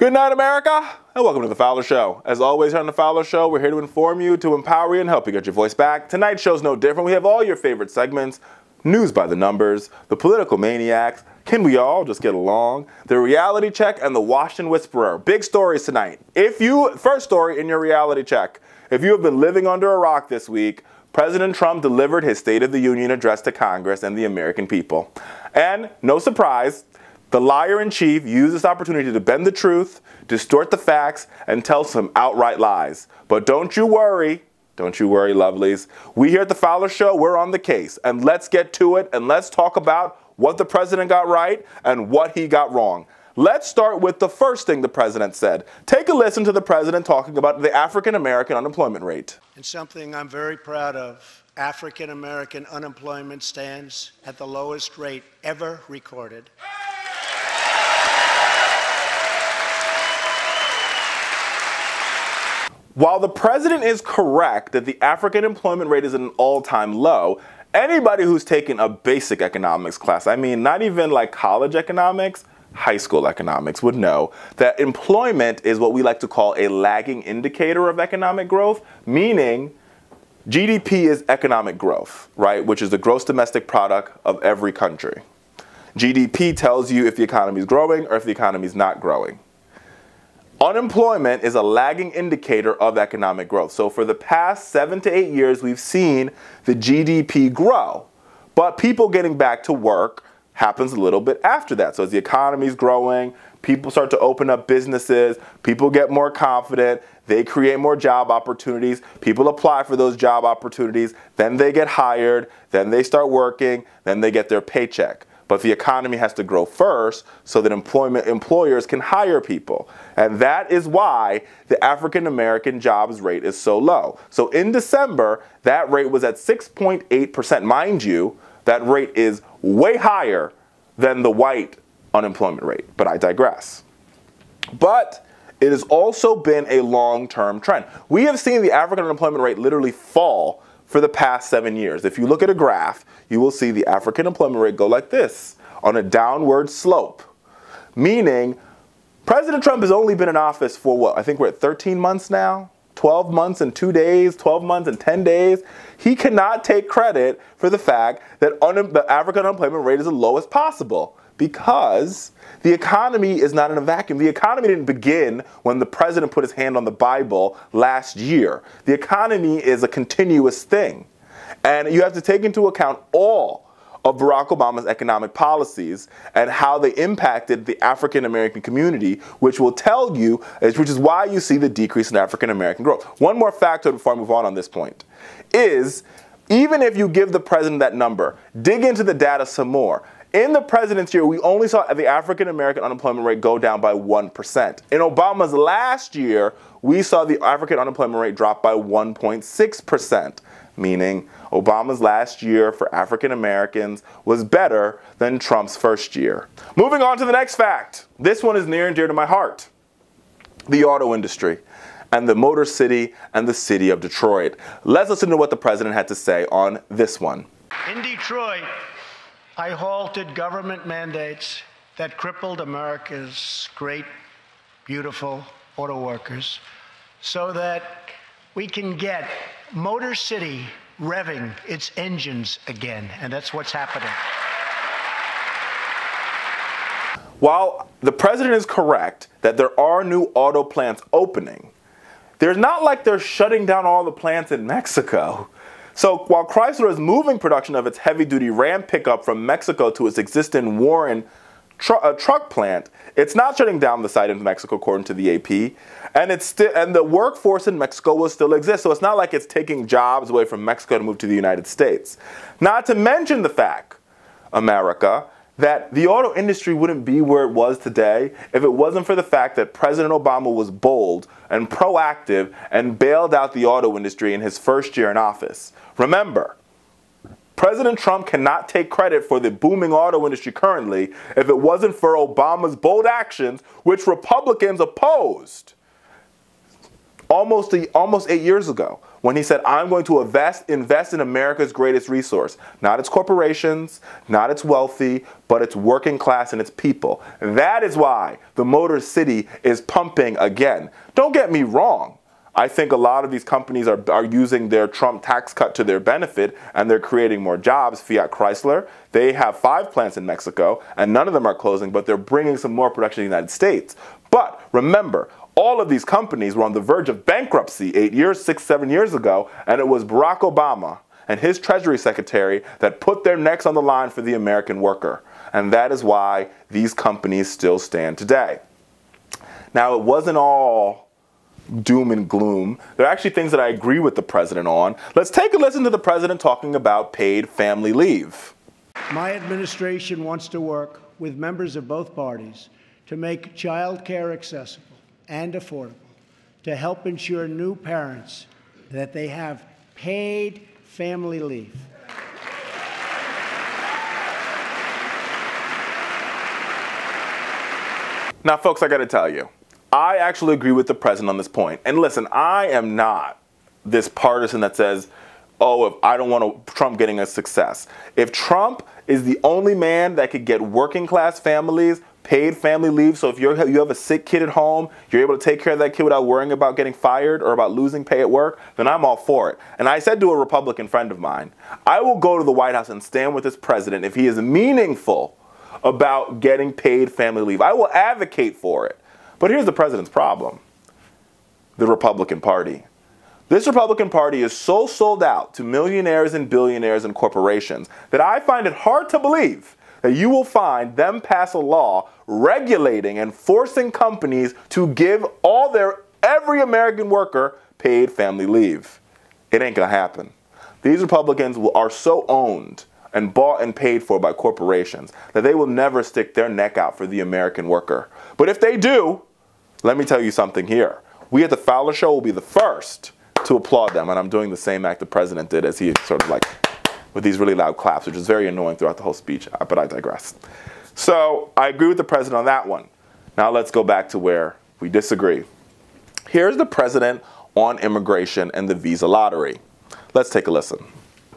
Good night, America, and welcome to The Fowler Show. As always here on The Fowler Show, we're here to inform you, to empower you, and help you get your voice back. Tonight's show's no different. We have all your favorite segments: News by the Numbers, The Political Maniacs, Can We All Just Get Along, The Reality Check, and The Washington Whisperer. Big stories tonight. First story in your reality check. If you have been living under a rock this week, President Trump delivered his State of the Union address to Congress and the American people. And, no surprise, the liar-in-chief used this opportunity to bend the truth, distort the facts, and tell some outright lies. But don't you worry, lovelies. We here at The Fowler Show, we're on the case. And let's get to it, and let's talk about what the president got right and what he got wrong. Let's start with the first thing the president said. Take a listen to the president talking about the African-American unemployment rate. And something I'm very proud of, African-American unemployment stands at the lowest rate ever recorded. While the president is correct that the African employment rate is at an all-time low, anybody who's taken a basic economics class, I mean, not even like college economics, high school economics, would know that employment is what we like to call a lagging indicator of economic growth, meaning GDP is economic growth, right, which is the gross domestic product of every country. GDP tells you if the economy is growing or if the economy is not growing. Unemployment is a lagging indicator of economic growth. So for the past 7 to 8 years, we've seen the GDP grow. But people getting back to work happens a little bit after that. So as the economy is growing, people start to open up businesses, people get more confident, they create more job opportunities, people apply for those job opportunities, then they get hired, then they start working, then they get their paycheck. But the economy has to grow first so that employers can hire people. And that is why the African-American jobs rate is so low. So in December, that rate was at 6.8%. Mind you, that rate is way higher than the white unemployment rate. But I digress. But it has also been a long-term trend. We have seen the African unemployment rate literally fall for the past 7 years. If you look at a graph, you will see the African employment rate go like this, on a downward slope. Meaning, President Trump has only been in office for what? I think we're at 13 months now? 12 months and 2 days, 12 months and 10 days. He cannot take credit for the fact that the African unemployment rate is the lowest possible, because the economy is not in a vacuum. The economy didn't begin when the president put his hand on the Bible last year. The economy is a continuous thing. And you have to take into account all of Barack Obama's economic policies and how they impacted the African-American community, which will tell you, which is why you see the decrease in African-American growth. One more factor before I move on this point is, even if you give the president that number, dig into the data some more. In the president's year, we only saw the African-American unemployment rate go down by 1%. In Obama's last year, we saw the African unemployment rate drop by 1.6%, meaning Obama's last year for African Americans was better than Trump's first year. Moving on to the next fact. This one is near and dear to my heart. The auto industry and the Motor City and the city of Detroit. Let's listen to what the president had to say on this one. In Detroit, I halted government mandates that crippled America's great, beautiful auto workers so that we can get Motor City revving its engines again. And that's what's happening. While the president is correct that there are new auto plants opening, there's not like they're shutting down all the plants in Mexico. So while Chrysler is moving production of its heavy-duty Ram pickup from Mexico to its existing Warren truck plant, it's not shutting down the site in Mexico, according to the AP. And the workforce in Mexico will still exist. So it's not like it's taking jobs away from Mexico to move to the United States. Not to mention the fact, America, that the auto industry wouldn't be where it was today if it wasn't for the fact that President Obama was bold and proactive and bailed out the auto industry in his first year in office. Remember, President Trump cannot take credit for the booming auto industry currently if it wasn't for Obama's bold actions, which Republicans opposed almost 8 years ago. when he said, I'm going to invest in America's greatest resource. Not its corporations, not its wealthy, but its working class and its people. That is why the Motor City is pumping again. Don't get me wrong. I think a lot of these companies are using their Trump tax cut to their benefit, and they're creating more jobs. Fiat Chrysler, they have 5 plants in Mexico, and none of them are closing, but they're bringing some more production to the United States. But remember, all of these companies were on the verge of bankruptcy 7 years ago, and it was Barack Obama and his Treasury Secretary that put their necks on the line for the American worker. And that is why these companies still stand today. Now, it wasn't all doom and gloom. There are actually things that I agree with the president on. Let's take a listen to the president talking about paid family leave. My administration wants to work with members of both parties to make child care accessible and affordable, to help ensure new parents that they have paid family leave. Now, folks, I got to tell you, I actually agree with the president on this point. And listen, I am not this partisan that says, oh, if I don't want Trump getting a success. If Trump is the only man that could get working class families paid family leave, so if you have a sick kid at home, you're able to take care of that kid without worrying about getting fired or about losing pay at work, then I'm all for it. And I said to a Republican friend of mine, I will go to the White House and stand with this president if he is meaningful about getting paid family leave. I will advocate for it. But here's the president's problem: the Republican Party. This Republican Party is so sold out to millionaires and billionaires and corporations that I find it hard to believe that you will find them pass a law regulating and forcing companies to give every American worker paid family leave. It ain't gonna happen. These Republicans are so owned and bought and paid for by corporations that they will never stick their neck out for the American worker. But if they do, let me tell you something here. We at the Fowler Show will be the first to applaud them, and I'm doing the same act the president did as he sort of like with these really loud claps, which is very annoying throughout the whole speech, but I digress. So I agree with the president on that one. Now let's go back to where we disagree. Here's the president on immigration and the visa lottery. Let's take a listen.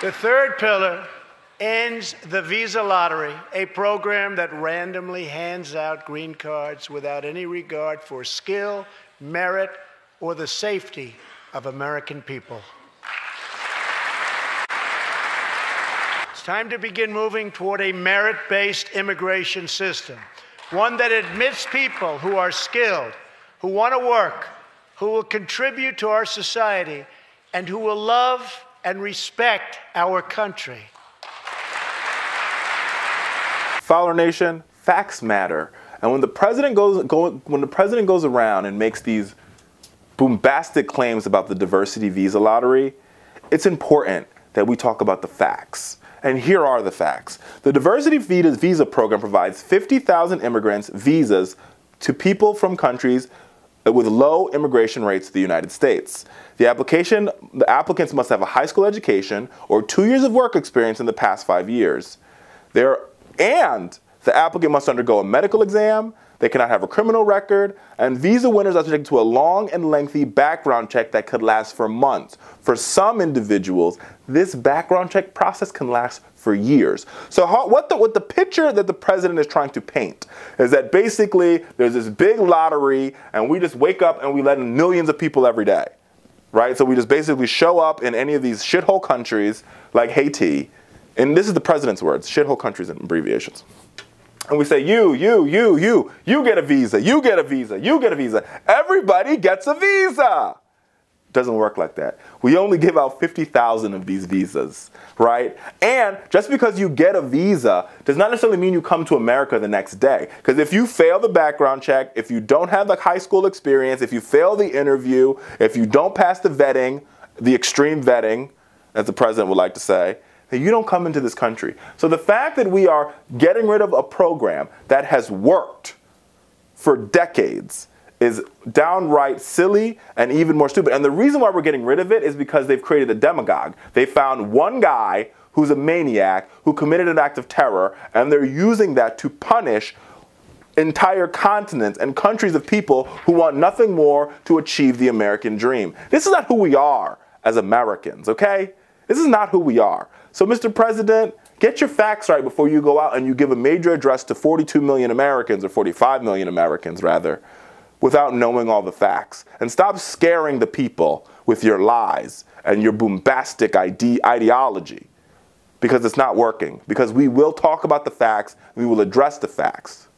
The third pillar ends the visa lottery, a program that randomly hands out green cards without any regard for skill, merit, or the safety of American people. It's time to begin moving toward a merit-based immigration system, one that admits people who are skilled, who want to work, who will contribute to our society, and who will love and respect our country. Fowler Nation, facts matter. And when the president goes around and makes these bombastic claims about the diversity visa lottery, it's important that we talk about the facts. And here are the facts. The diversity visa program provides 50,000 immigrants visas to people from countries with low immigration rates to the United States. The applicants must have a high school education or 2 years of work experience in the past 5 years. And the applicant must undergo a medical exam, they cannot have a criminal record, and visa winners are subject to a long and lengthy background check that could last for months. For some individuals, this background check process can last for years. So what the picture that the president is trying to paint is that basically there's this big lottery and we just wake up and we let in millions of people every day, right? So we just basically show up in any of these shithole countries like Haiti, and this is the president's words, shithole countries and abbreviations. And we say, you get a visa, you get a visa, you get a visa. Everybody gets a visa. Doesn't work like that. We only give out 50,000 of these visas, right? And just because you get a visa does not necessarily mean you come to America the next day. Because if you fail the background check, if you don't have the high school experience, if you fail the interview, if you don't pass the vetting, the extreme vetting, as the president would like to say, you don't come into this country. So the fact that we are getting rid of a program that has worked for decades is downright silly and even more stupid. And the reason why we're getting rid of it is because they've created a demagogue. They found one guy who's a maniac who committed an act of terror, and they're using that to punish entire continents and countries of people who want nothing more to achieve the American dream. This is not who we are as Americans, okay? This is not who we are. So, Mr. President, get your facts right before you go out and you give a major address to 42 million Americans, or 45 million Americans rather, without knowing all the facts. And stop scaring the people with your lies and your bombastic ideology, because it's not working. Because we will talk about the facts, we will address the facts.